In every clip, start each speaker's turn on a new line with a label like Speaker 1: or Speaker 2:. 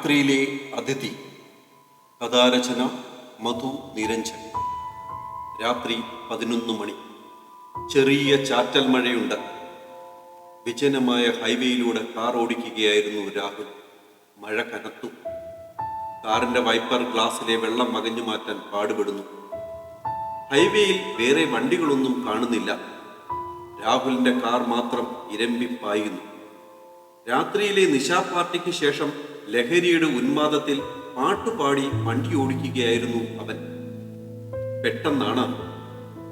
Speaker 1: രാത്രിയിലെ അതിഥി. കഥാരചന മധു നിരഞ്ജൻ. രാത്രി 11 മണി. ചെറിയ ചാറ്റൽ മഴയുണ്ട്. വിജനമായ ഹൈവേയിലൂടെ കാർ ഓടിക്കുകയായിരുന്നു രാഹുൽ. മഴ കനത്തു. കാറിന്റെ വൈപ്പർ ഗ്ലാസ്സിലെ വെള്ളം മകഞ്ഞു മാറ്റാൻ പാടുപെടുന്നു. ഹൈവേയിൽ വേറെ വണ്ടികളൊന്നും കാണുന്നില്ല. രാഹുലിന്റെ കാർ മാത്രം ഇരമ്പിപ്പായുന്നു. രാത്രിയിലെ നിശാ പാർട്ടിക്ക് ശേഷം ലഹരിയുടെ ഉന്മാദത്തിൽ പാട്ടുപാടി വണ്ടി ഓടിക്കുകയായിരുന്നു അവൻ. പെട്ടെന്നാണ്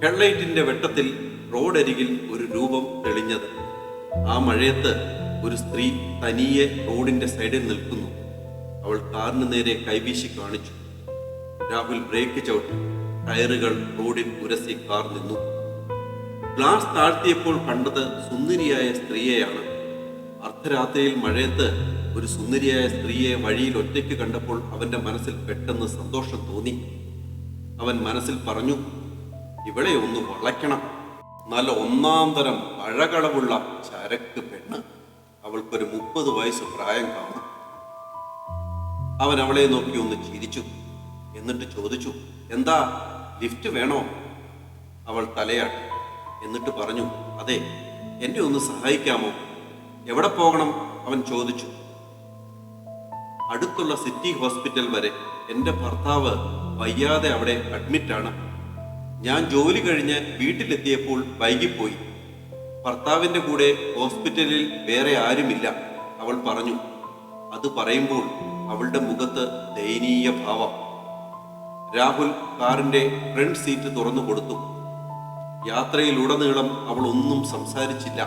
Speaker 1: ഹെഡ്ലൈറ്റിന്റെ വെട്ടത്തിൽ റോഡരികിൽ ഒരു രൂപം തെളിഞ്ഞത്. ആ മഴയത്ത് ഒരു സ്ത്രീ തനിയെ റോഡിന്റെ സൈഡിൽ നിൽക്കുന്നു. അവൾ കാറിന് നേരെ കൈവീശി കാണിച്ചു. രാഹുൽ ബ്രേക്ക് ചവിട്ടി. ടയറുകൾ റോഡിൽ ഉരസി കാർ നിന്നു. ഗ്ലാസ് താഴ്ത്തിയപ്പോൾ കണ്ടത് സുന്ദരിയായ സ്ത്രീയെയാണ്. അർദ്ധരാത്രിയിൽ മഴയത്ത് ഒരു സുന്ദരിയായ സ്ത്രീയെ വഴിയിൽ ഒറ്റയ്ക്ക് കണ്ടപ്പോൾ അവന്റെ മനസ്സിൽ പെട്ടെന്ന് സന്തോഷം തോന്നി. അവൻ മനസ്സിൽ പറഞ്ഞു, ഇവളെ ഒന്ന് വളയ്ക്കണം. നല്ല ഒന്നാം തരം അഴകളവുള്ള ചരക്ക് പെണ്ണ്. അവൾക്കൊരു 30 വയസ്സ് പ്രായം കാണും. അവൻ അവളെ നോക്കി ഒന്ന് ചിരിച്ചു. എന്നിട്ട് ചോദിച്ചു, എന്താ ലിഫ്റ്റ് വേണോ? അവൾ തലയാട്ടി. എന്നിട്ട് പറഞ്ഞു, അതെ, എന്നെ ഒന്ന് സഹായിക്കാമോ? എവിടെ പോകണം? അവൻ ചോദിച്ചു. അടുത്തുള്ള സിറ്റി ഹോസ്പിറ്റൽ വരെ. എൻ്റെ ഭർത്താവ് വയ്യാതെ അവിടെ അഡ്മിറ്റാണ്. ഞാൻ ജോലി കഴിഞ്ഞ് വീട്ടിലെത്തിയപ്പോൾ വൈകിപ്പോയി. ഭർത്താവിൻ്റെ കൂടെ ഹോസ്പിറ്റലിൽ വേറെ ആരുമില്ല, അവൾ പറഞ്ഞു. അത് പറയുമ്പോൾ അവളുടെ മുഖത്ത് ദയനീയ ഭാവം. രാഹുൽ കാറിന്റെ ഫ്രണ്ട് സീറ്റ് തുറന്നു കൊടുത്തു. യാത്രയിലുടനീളം അവൾ ഒന്നും സംസാരിച്ചില്ല.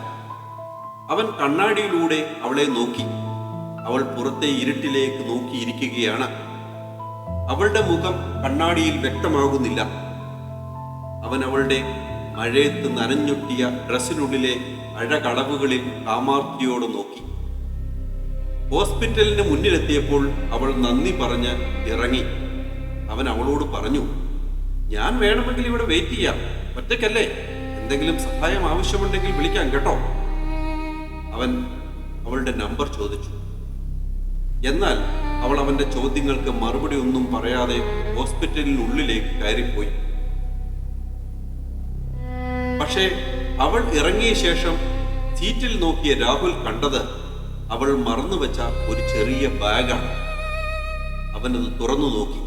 Speaker 1: അവൻ കണ്ണാടിയിലൂടെ അവളെ നോക്കി. അവൾ പുറത്തെ ഇരുട്ടിലേക്ക് നോക്കിയിരിക്കുകയാണ്. അവളുടെ മുഖം കണ്ണാടിയിൽ വ്യക്തമാകുന്നില്ല. അവൻ അവളുടെ മഴയത്ത് നനഞ്ഞൊട്ടിയ ഡ്രസ്സിനുള്ളിലെ അഴകളവുകളിൽ കാമാർത്തിയോട് നോക്കി. ഹോസ്പിറ്റലിന് മുന്നിലെത്തിയപ്പോൾ അവൾ നന്ദി പറഞ്ഞ് ഇറങ്ങി. അവൻ അവളോട് പറഞ്ഞു, ഞാൻ വേണമെങ്കിൽ ഇവിടെ വെയിറ്റ് ചെയ്യാം, ഒറ്റയ്ക്കല്ലേ? എന്തെങ്കിലും സഹായം ആവശ്യമുണ്ടെങ്കിൽ വിളിക്കാം കേട്ടോ. അവൻ അവളുടെ നമ്പർ ചോദിച്ചു. എന്നാൽ അവൾ അവന്റെ ചോദ്യങ്ങൾക്ക് മറുപടി ഒന്നും പറയാതെ ഹോസ്പിറ്റലിനുള്ളിലേക്ക് കയറിപ്പോയി. പക്ഷേ അവൾ ഇറങ്ങിയ ശേഷം സീറ്റിൽ നോക്കിയ രാഹുൽ കണ്ടത് അവൾ മറന്നുവെച്ച ഒരു ചെറിയ ബാഗാണ്. അവനത് തുറന്നു നോക്കി.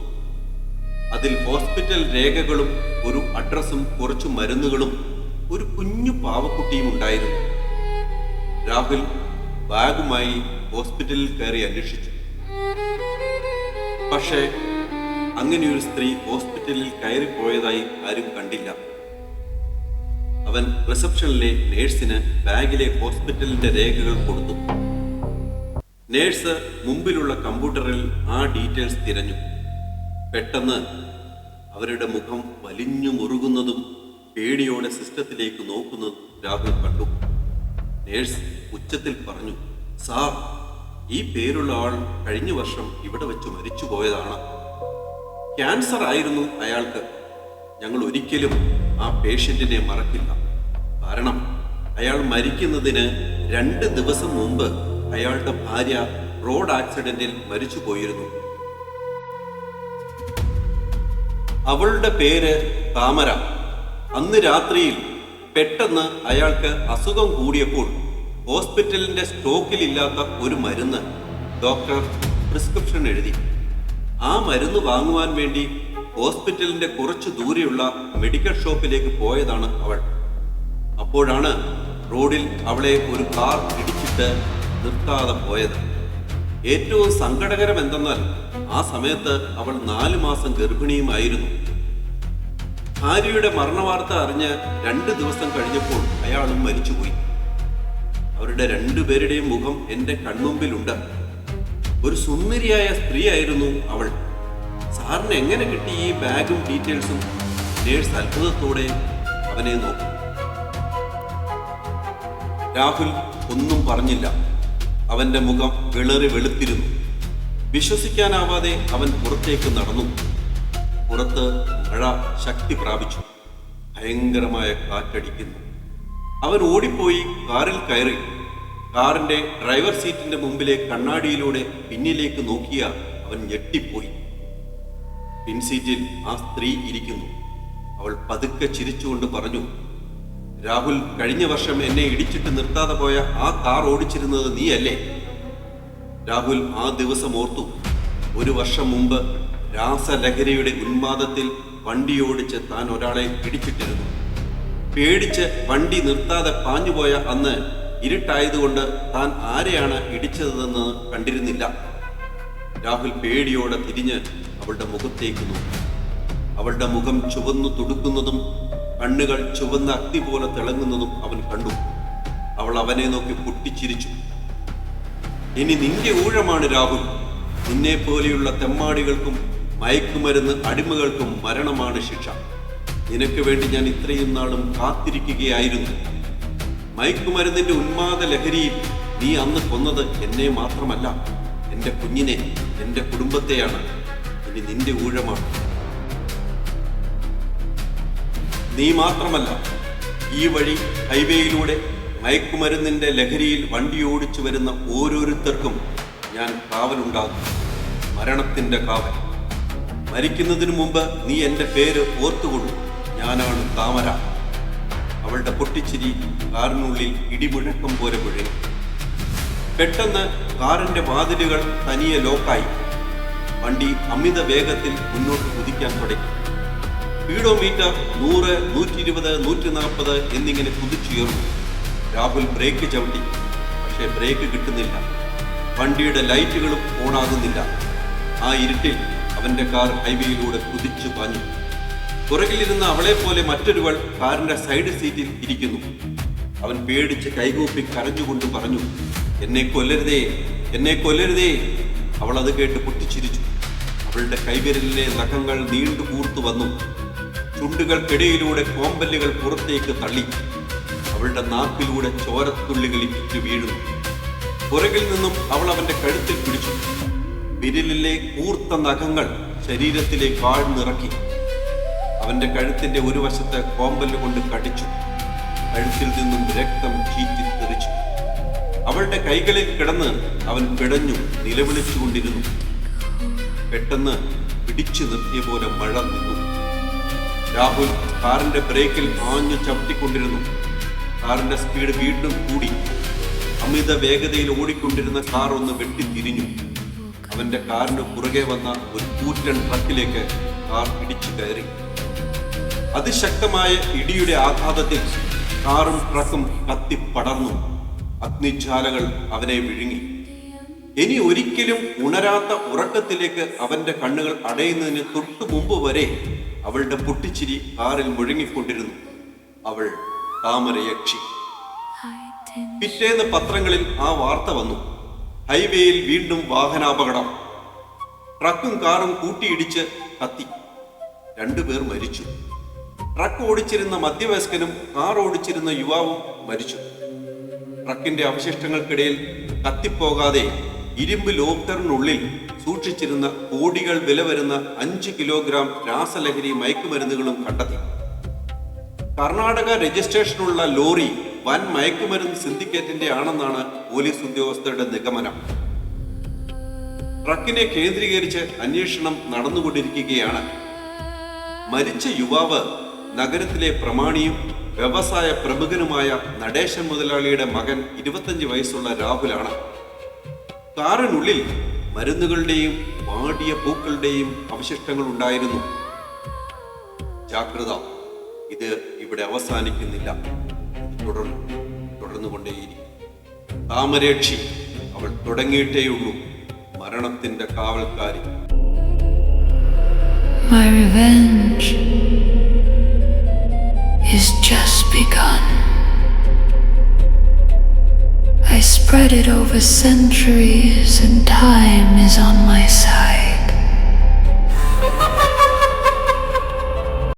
Speaker 1: അതിൽ ഹോസ്പിറ്റൽ രേഖകളും ഒരു അഡ്രസ്സും കുറച്ചു മരുന്നുകളും ഒരു കുഞ്ഞു പാവക്കുട്ടിയും ഉണ്ടായിരുന്നു. രാഹുൽ ബാഗുമായി ഹോസ്പിറ്റലിൽ കയറി അന്വേഷിച്ചു. പക്ഷേ അങ്ങനെയൊരു സ്ത്രീ ഹോസ്പിറ്റലിൽ കയറിപ്പോയതായി ആരും കണ്ടില്ല. അവൻ റിസപ്ഷനിലെ നേഴ്സിന് ബാഗിലെ ഹോസ്പിറ്റലിന്റെ രേഖകൾ കൊടുത്തു. നേഴ്സ് മുമ്പിലുള്ള കമ്പ്യൂട്ടറിൽ ആ ഡീറ്റെയിൽസ് തിരഞ്ഞു. പെട്ടെന്ന് അവരുടെ മുഖം വലിഞ്ഞു മുറുകുന്നതും പേടിയോടെ സിസ്റ്റത്തിലേക്ക് നോക്കുന്നതും രാഹുൽ കണ്ടു. നേഴ്സ് ഉച്ചത്തിൽ പറഞ്ഞു, സാർ, ഈ പേരുള്ള ആൾ കഴിഞ്ഞ വർഷം ഇവിടെ വെച്ച് മരിച്ചുപോയതാണ്. ക്യാൻസർ ആയിരുന്നു അയാൾക്ക്. ഞങ്ങൾ ഒരിക്കലും ആ പേഷ്യന്റിനെ മറക്കില്ല. കാരണം അയാൾ മരിക്കുന്നതിന് 2 ദിവസം മുമ്പ് അയാളുടെ ഭാര്യ റോഡ് ആക്സിഡന്റിൽ മരിച്ചുപോയിരുന്നു. അവളുടെ പേര് താമര. അന്ന് രാത്രിയിൽ പെട്ടെന്ന് അയാൾക്ക് അസുഖം കൂടിയപ്പോൾ ഹോസ്പിറ്റലിന്റെ സ്റ്റോക്കിലില്ലാത്ത ഒരു മരുന്ന് ഡോക്ടർ പ്രിസ്ക്രിപ്ഷൻ എഴുതി. ആ മരുന്ന് വാങ്ങുവാൻ വേണ്ടി ഹോസ്പിറ്റലിന്റെ കുറച്ചു ദൂരെയുള്ള മെഡിക്കൽ ഷോപ്പിലേക്ക് പോയതാണ് അവൾ. അപ്പോഴാണ് റോഡിൽ അവളെ ഒരു കാർ ഇടിച്ചിട്ട് നിർത്താതെ പോയത്. ഏറ്റവും സങ്കടകരം എന്തെന്നാൽ ആ സമയത്ത് അവൾ 4 മാസം ഗർഭിണിയുമായിരുന്നു. ഭാര്യയുടെ മരണവാർത്ത അറിഞ്ഞ് 2 ദിവസം കഴിഞ്ഞപ്പോൾ അയാളും മരിച്ചുപോയി. അവരുടെ 2 പേരുടെയും മുഖം എന്റെ കൺമുമ്പിലുണ്ട്. ഒരു സുന്ദരിയായ സ്ത്രീയായിരുന്നു അവൾ. സാറിന് എങ്ങനെ കിട്ടി ഈ ബാഗും ഡീറ്റെയിൽസും? നേഴ്സ് അത്ഭുതത്തോടെ അവനെ നോക്കി. രാഹുൽ ഒന്നും പറഞ്ഞില്ല. അവന്റെ മുഖം വിളറി വെളുത്തിരുന്നു. വിശ്വസിക്കാനാവാതെ അവൻ പുറത്തേക്ക് നടന്നു. പുറത്ത് മഴ ശക്തി പ്രാപിച്ചു. ഭയങ്കരമായ കാറ്റടിക്കുന്നു. അവൻ ഓടിപ്പോയി കാറിൽ കയറി. കാറിന്റെ ഡ്രൈവർ സീറ്റിന്റെ മുമ്പിലെ കണ്ണാടിയിലൂടെ പിന്നിലേക്ക് നോക്കിയ അവൻ ഞെട്ടിപ്പോയി. പിൻസീറ്റിൽ ആ സ്ത്രീ ഇരിക്കുന്നു. അവൾ പതുക്കെ ചിരിച്ചുകൊണ്ട് പറഞ്ഞു, രാഹുൽ, കഴിഞ്ഞ വർഷം എന്നെ ഇടിച്ചിട്ട് നിർത്താതെ പോയ ആ കാർ ഓടിച്ചിരുന്നത് നീയല്ലേ? രാഹുൽ ആ ദിവസം ഓർത്തു. ഒരു വർഷം മുമ്പ് രാസലഹരിയുടെ ഉന്മാദത്തിൽ വണ്ടി ഓടിച്ച് താൻ ഒരാളെ ഇടിച്ചിട്ടിരുന്നു. പേടിച്ച് വണ്ടി നിർത്താതെ പാഞ്ഞുപോയ അന്ന് ഇരുട്ടായതുകൊണ്ട് താൻ ആരെയാണ് ഇടിച്ചതെന്ന് കണ്ടിരുന്നില്ല. രാഹുൽ പേടിയോടെ തിരിഞ്ഞ് അവളുടെ മുഖത്തേക്ക് നോക്കി. അവളുടെ മുഖം ചുവന്നു തുടുക്കുന്നതും കണ്ണുകൾ ചുവന്ന അഗ്നി പോലെ തിളങ്ങുന്നതും അവൻ കണ്ടു. അവൾ അവനെ നോക്കി പൊട്ടിച്ചിരിച്ചു. ഇനി നിന്റെ ഊഴമാണ് രാഹുൽ. നിന്നെ പോലെയുള്ള തെമ്മാടികൾക്കും മയക്കുമരുന്ന് അടിമകൾക്കും മരണമാണ് ശിക്ഷ. നിനക്ക് വേണ്ടി ഞാൻ ഇത്രയും നാളും കാത്തിരിക്കുകയായിരുന്നു. മയക്കുമരുന്നിന്റെ ഉന്മാദ ലഹരിയിൽ നീ അന്ന് കൊന്നത് എന്നെ മാത്രമല്ല, എന്റെ കുഞ്ഞിനെ, എന്റെ കുടുംബത്തെയാണ്. ഇനി നിന്റെ ഊഴമാണ്. നീ മാത്രമല്ല, ഈ വഴി ഹൈവേയിലൂടെ മയക്കുമരുന്നിന്റെ ലഹരിയിൽ വണ്ടി ഓടിച്ചു വരുന്ന ഓരോരുത്തർക്കും ഞാൻ കാവലുണ്ടാകും. മരണത്തിന്റെ കാവൽ. മരിക്കുന്നതിനു മുമ്പ് നീ എൻ്റെ പേര് ഓർത്തുകൊള്ളു. ഞാനാണ് താമര. അവളുടെ പൊട്ടിച്ചിരി കാറിനുള്ളിൽ ഇടിമുഴക്കം പോലെ മുഴങ്ങി. പെട്ടെന്ന് കാറിന്റെ വാതിലുകൾ തനിയെ ലോക്കായി. വണ്ടി അമിത വേഗത്തിൽ മുന്നോട്ട് കുതിക്കാൻ തുടങ്ങി. സ്പീഡോമീറ്റർ 100, 120, 140 എന്നിങ്ങനെ കുതിച്ചുയർന്നു. രാഹുൽ ബ്രേക്ക് ചവിട്ടി. പക്ഷേ ബ്രേക്ക് കിട്ടുന്നില്ല. വണ്ടിയുടെ ലൈറ്റുകളും ഓണാകുന്നില്ല. ആ ഇരുട്ടിൽ അവന്റെ കാർ ഹൈവേയിലൂടെ കുതിച്ചു പാഞ്ഞു. പുറകിലിരുന്ന അവളെ പോലെ മറ്റൊരുവൾ കാറിന്റെ സൈഡ് സീറ്റിൽ ഇരിക്കുന്നു. അവൻ പേടിച്ച് കൈകൂപ്പി കരഞ്ഞുകൊണ്ട് പറഞ്ഞു, എന്നെ കൊല്ലരുതേ, എന്നെ കൊല്ലരുതേ. അവൾ അത് കേട്ട് പൊട്ടിച്ചിരിച്ചു. അവളുടെ കൈവിരലിലെ നഖങ്ങൾ നീണ്ടു കൂർത്തു വന്നു. ചുണ്ടുകൾക്കിടയിലൂടെ കോമ്പല്ലുകൾ പുറത്തേക്ക് തള്ളി. അവളുടെ നാക്കിലൂടെ ചോരത്തുള്ളികൾ ഇറ്റിച്ചു വീഴുന്നു. പുറകിൽ നിന്നും അവൾ അവന്റെ കഴുത്തിൽ പിടിച്ചു. വിരലിലെ കൂർത്ത നഖങ്ങൾ ശരീരത്തിലേക്ക് ആഴ്ന്നിറക്കി. അവന്റെ കഴുത്തിന്റെ ഒരു വശത്ത് കോമ്പല് കൊണ്ട് കടിച്ചു. കഴുത്തിൽ നിന്നും രക്തം ചീറ്റിത്തെറിച്ചു. അവളുടെ കൈകളിൽ കിടന്ന് അവൻ പിടഞ്ഞു നിലവിളിച്ചുകൊണ്ടിരുന്നു. പെട്ടെന്ന് പിടിച്ചു നിർത്തിയ പോലെ മഴ നിന്നു. രാഹുൽ കാറിന്റെ ബ്രേക്കിൽ ആഞ്ഞു ചവിട്ടിക്കൊണ്ടിരുന്നു. കാറിന്റെ സ്പീഡ് വീണ്ടും കൂടി. അമിത വേഗതയിൽ ഓടിക്കൊണ്ടിരുന്ന കാർ ഒന്ന് വെട്ടിത്തിരിഞ്ഞു. അവന്റെ കാറിന് പുറകെ വന്ന ഒരു കൂറ്റൻ ട്രക്കിലേക്ക് കാർ ഇടിച്ചു കയറി. അതിശക്തമായ ഇടിയുടെ ആഘാതത്തിൽ കാറും ട്രക്കും കത്തിപ്പടർന്നു. അഗ്നിജ്വാലകൾ അവനെ വിഴുങ്ങി. ഇനി ഒരിക്കലും ഉണരാത്ത ഉറക്കത്തിലേക്ക് അവന്റെ കണ്ണുകൾ അടയുന്നതിന് തൊട്ടു മുമ്പ് വരെ അവളുടെ പൊട്ടിച്ചിരി കാറിൽ മുഴങ്ങിക്കൊണ്ടിരുന്നു. അവൾ താമരയക്ഷി. പിറ്റേന്ന് പത്രങ്ങളിൽ ആ വാർത്ത വന്നു. ഹൈവേയിൽ വീണ്ടും വാഹനാപകടം. ട്രക്കും കാറും കൂട്ടിയിടിച്ച് കത്തി. 2 പേർ മരിച്ചു. ട്രക്ക് ഓടിച്ചിരുന്ന മധ്യവയസ്കനും കാർ ഓടിച്ചിരുന്ന യുവാവും മരിച്ചു. ട്രക്കിന്റെ അവശിഷ്ടങ്ങൾക്കിടയിൽ കത്തിപ്പോകാതെ ഇരുമ്പ് ലോക്കറിനുള്ളിൽ സൂക്ഷിച്ചിരുന്ന കോടികൾ വില വരുന്ന 5 കിലോഗ്രാം രാസലഹരി മയക്കുമരുന്നുകളും കണ്ടെത്തി. കർണാടക രജിസ്ട്രേഷനുള്ള ലോറി വൻ മയക്കുമരുന്ന് സിൻഡിക്കേറ്റിന്റെ ആണെന്നാണ് പോലീസ് ഉദ്യോഗസ്ഥരുടെ നിഗമനം. ട്രക്കിനെ കേന്ദ്രീകരിച്ച് അന്വേഷണം നടന്നുകൊണ്ടിരിക്കുകയാണ്. മരിച്ച യുവാവ് നഗരത്തിലെ പ്രമാണിയും വ്യവസായ പ്രമുഖനുമായ നടേശൻ മുതലാളിയുടെ മകൻ 25 വയസ്സുള്ള രാഹുലാണ്. കാറിനുള്ളിൽ മരുന്നുകളുടെയും വാടിയ പൂക്കളുടെയും അവശിഷ്ടങ്ങൾ ഉണ്ടായിരുന്നു. ജാഗ്രത, ഇത് ഇവിടെ അവസാനിക്കുന്നില്ല. തുടർന്നുകൊണ്ടേയിരിക്കും. താമരേക്ഷി, അവൾ തുടങ്ങിയിട്ടേയുള്ളൂ. മരണത്തിന്റെ കാവൽക്കാരി.
Speaker 2: My revenge is just begun. I spread it over centuries and time is on my side.